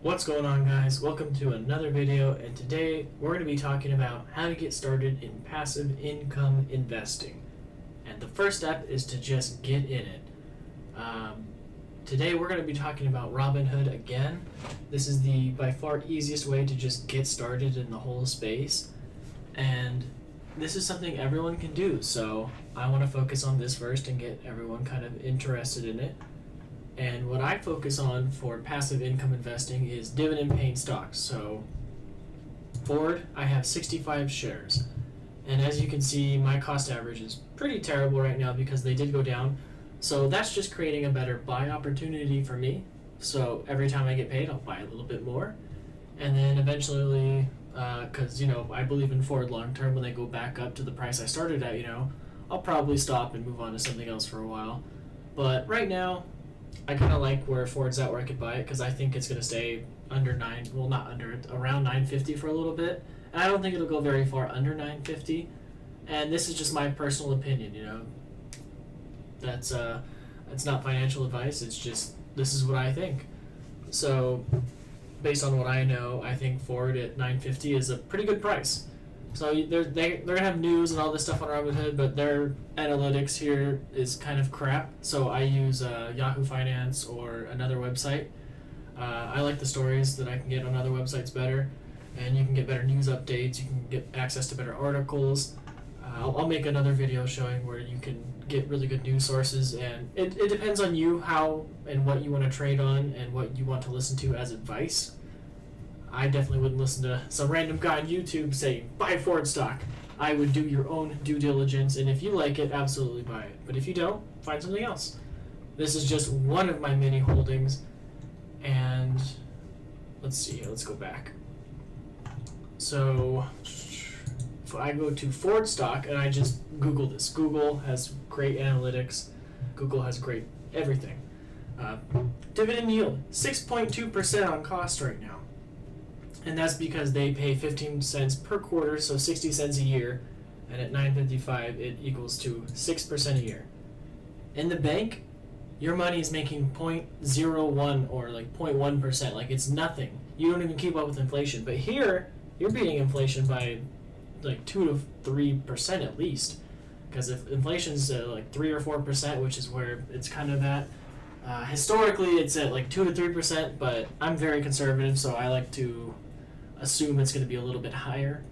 What's going on, guys? Welcome to another video, and today we're going to be talking about how to get started in passive income investing. And the first step is to just get in it. Today we're going to be talking about Robinhood again. This is the by far easiest way to just get started in the whole space, and this is something everyone can do, so I want to focus on this first and get everyone kind of interested in it. And what I focus on for passive income investing is dividend paying stocks. So Ford, I have 65 shares. And as you can see, my cost average is pretty terrible right now because they did go down. So that's just creating a better buy opportunity for me. So every time I get paid, I'll buy a little bit more. And then eventually, because, I believe in Ford long term, when they go back up to the price I started at, I'll probably stop and move on to something else for a while. But right now, I kind of like where Ford's at, where I could buy it, because I think it's going to stay under around 950 for a little bit. And I don't think it'll go very far under 950. And this is just my personal opinion, That's it's not financial advice. It's just, this is what I think. So based on what I know, I think Ford at 950 is a pretty good price. So they're gonna have news and all this stuff on Robinhood, but their analytics here is kind of crap. So I use Yahoo Finance or another website. I like the stories that I can get on other websites better, and you can get better news updates. You can get access to better articles. I'll make another video showing where you can get really good news sources, and it depends on you how and what you want to trade on and what you want to listen to as advice. I definitely wouldn't listen to some random guy on YouTube saying, buy Ford stock. I would do your own due diligence, and if you like it, absolutely buy it. But if you don't, find something else. This is just one of my many holdings, and let's go back. So, if I go to Ford stock, and I just Google this. Google has great analytics. Google has great everything. Dividend yield, 6.2% on cost right now. And that's because they pay 15 cents per quarter, so 60 cents a year, and at 9.55 it equals to 6% a year. In the bank, your money is making 0.01 or like 0.1%, like it's nothing. You don't even keep up with inflation. But here, you're beating inflation by like 2 to 3% at least, because if inflation's like 3 or 4%, which is where it's kind of at. Historically, it's at like 2 to 3%, but I'm very conservative, so I like to assume it's going to be a little bit higher.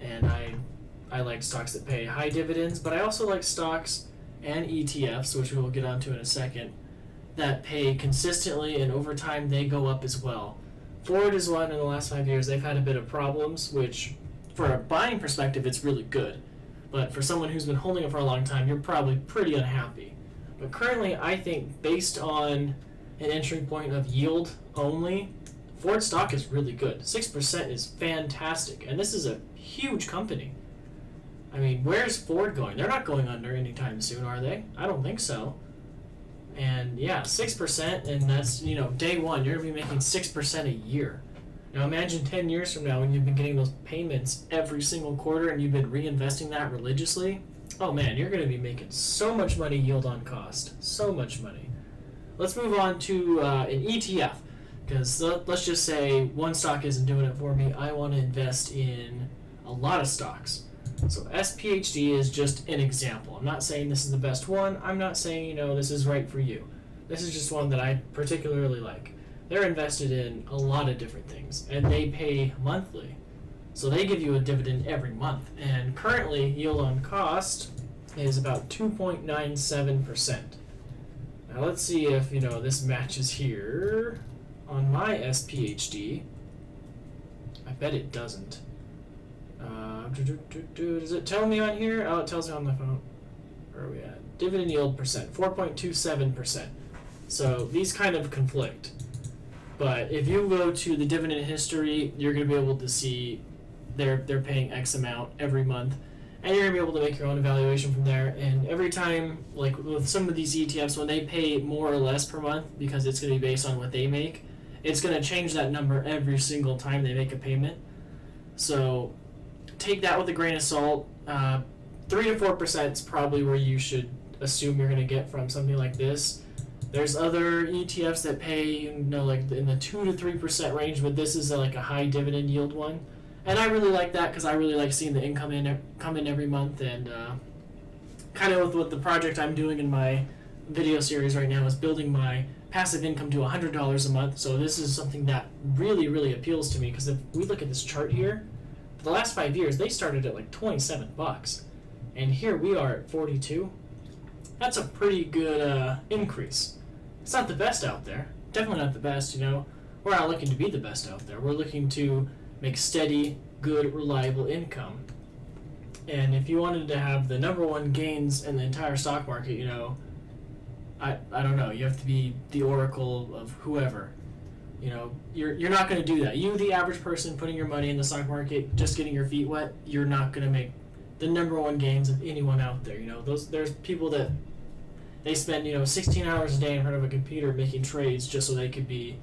And I like stocks that pay high dividends, but I also like stocks and ETFs, which we'll get onto in a second, that pay consistently, and over time they go up as well. Ford is one. In the last 5 years, they've had a bit of problems, which for a buying perspective, it's really good. But for someone who's been holding it for a long time, you're probably pretty unhappy. But currently, I think based on an entry point of yield only, Ford stock is really good. 6% is fantastic, and this is a huge company. I mean, where's Ford going? They're not going under anytime soon, are they? I don't think so. And yeah, 6%, and that's, day one, you're going to be making 6% a year. Now imagine 10 years from now when you've been getting those payments every single quarter and you've been reinvesting that religiously. Oh man, you're going to be making so much money yield on cost. So much money. Let's move on to an ETF. Because let's just say one stock isn't doing it for me. I want to invest in a lot of stocks. So SPHD is just an example. I'm not saying this is the best one. I'm not saying, this is right for you. This is just one that I particularly like. They're invested in a lot of different things, and they pay monthly. So they give you a dividend every month. And currently, yield on cost is about 2.97%. Now let's see if, this matches here. On my SPHD, I bet it doesn't. Does it tell me on here? Oh, it tells me on my phone. Where are we at? Dividend yield percent, 4.27%. So these kind of conflict. But if you go to the dividend history, you're going to be able to see they're paying X amount every month. And you're going to be able to make your own evaluation from there. And every time, like with some of these ETFs, when they pay more or less per month, because it's going to be based on what they make, it's going to change that number every single time they make a payment. So take that with a grain of salt. 3 to 4% is probably where you should assume you're going to get from something like this. There's other ETFs that pay, like in the 2 to 3% range, but this is like a high dividend yield one. And I really like that because I really like seeing the income come in every month. And kind of with what the project I'm doing in my video series right now is building my passive income to $100 a month. So this is something that really, really appeals to me, because if we look at this chart here, for the last 5 years, they started at like $27. And here we are at 42. That's a pretty good increase. It's not the best out there. Definitely not the best, We're not looking to be the best out there. We're looking to make steady, good, reliable income. And if you wanted to have the number one gains in the entire stock market, I don't know. You have to be the oracle of whoever. You're not going to do that. You, the average person putting your money in the stock market, just getting your feet wet, you're not going to make the number one gains of anyone out there. There's people that they spend 16 hours a day in front of a computer making trades just so they could be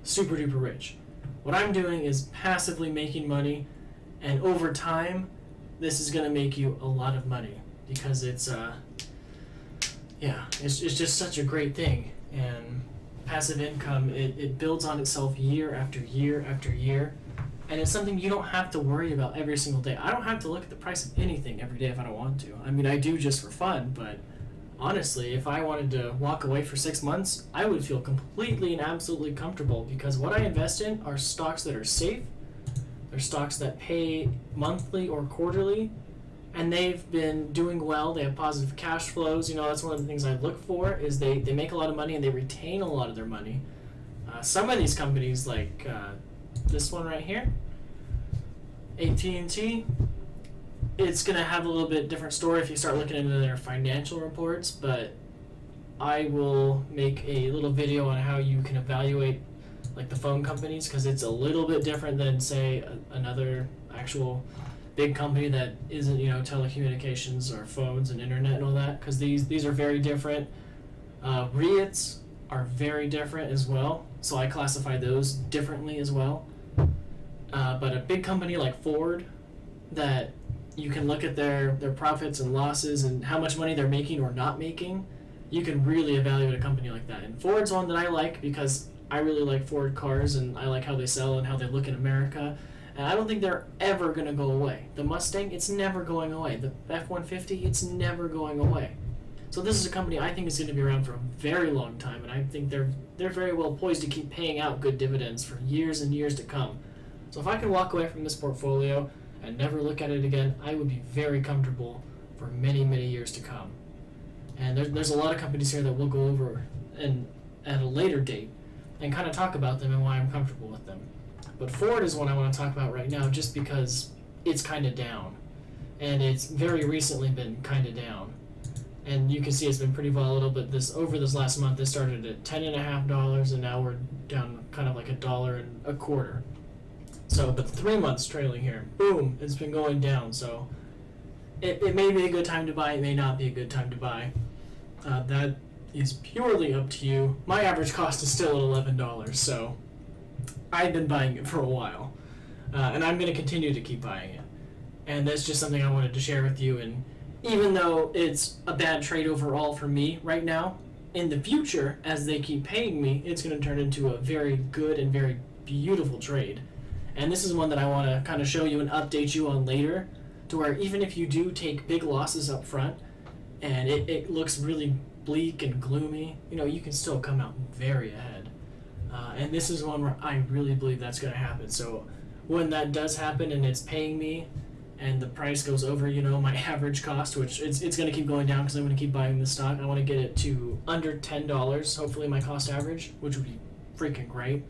super duper rich. What I'm doing is passively making money, and over time, this is going to make you a lot of money, because it's just such a great thing. And passive income, it builds on itself year after year after year. And it's something you don't have to worry about every single day. I don't have to look at the price of anything every day if I don't want to. I mean, I do just for fun, but honestly, if I wanted to walk away for 6 months, I would feel completely and absolutely comfortable, because what I invest in are stocks that are safe. They're stocks that pay monthly or quarterly, and they've been doing well. They have positive cash flows. That's one of the things I look for, is they make a lot of money and they retain a lot of their money. Some of these companies, like this one right here, AT&T, it's going to have a little bit different story if you start looking into their financial reports, but I will make a little video on how you can evaluate like the phone companies, because it's a little bit different than, say, another actual big company that isn't, telecommunications or phones and internet and all that, because these are very different. REITs are very different as well, so I classify those differently as well. But a big company like Ford, that you can look at their profits and losses and how much money they're making or not making, you can really evaluate a company like that. And Ford's one that I like because I really like Ford cars and I like how they sell and how they look in America. And I don't think they're ever going to go away. The Mustang, it's never going away. The F-150, it's never going away. So this is a company I think is going to be around for a very long time, and I think they're very well poised to keep paying out good dividends for years and years to come. So if I could walk away from this portfolio and never look at it again, I would be very comfortable for many, many years to come. And there's a lot of companies here that we'll go over and at a later date and kind of talk about them and why I'm comfortable with them. But Ford is one I want to talk about right now just because it's kind of down. And it's very recently been kind of down. And you can see it's been pretty volatile, but over this last month, it started at $10.50, and now we're down kind of like $1.25. So, but 3 months trailing here, boom, it's been going down. So it may be a good time to buy, it may not be a good time to buy. That is purely up to you. My average cost is still at $11, so I've been buying it for a while. And I'm going to continue to keep buying it. And that's just something I wanted to share with you. And even though it's a bad trade overall for me right now, in the future, as they keep paying me, it's going to turn into a very good and very beautiful trade. And this is one that I want to kind of show you and update you on later, to where even if you do take big losses up front and it looks really bleak and gloomy, you can still come out very ahead. And this is one where I really believe that's going to happen. So when that does happen and it's paying me and the price goes over, my average cost, which it's going to keep going down because I'm going to keep buying this stock. I want to get it to under $10, hopefully my cost average, which would be freaking great.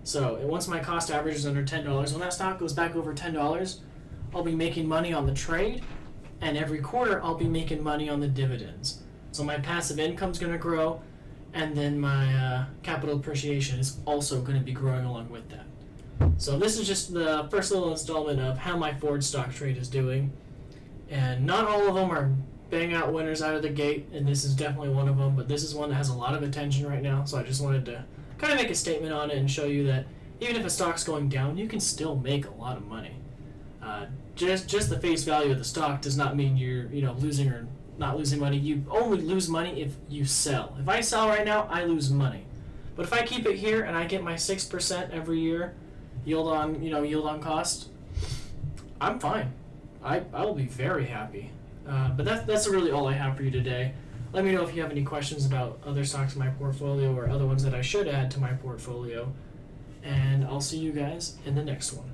So once my cost average is under $10, when that stock goes back over $10, I'll be making money on the trade, and every quarter I'll be making money on the dividends. So my passive income is going to grow, and then my capital appreciation is also going to be growing along with that. So this is just the first little installment of how my Ford stock trade is doing. And not all of them are bang out winners out of the gate, and this is definitely one of them, but this is one that has a lot of attention right now, so I just wanted to kind of make a statement on it and show you that even if a stock's going down, you can still make a lot of money. Just the face value of the stock does not mean you're losing or not losing money. You only lose money if you sell. If I sell right now, I lose money. But if I keep it here and I get my 6% every year, yield on cost, I'm fine. I will be very happy. But that's really all I have for you today. Let me know if you have any questions about other stocks in my portfolio or other ones that I should add to my portfolio. And I'll see you guys in the next one.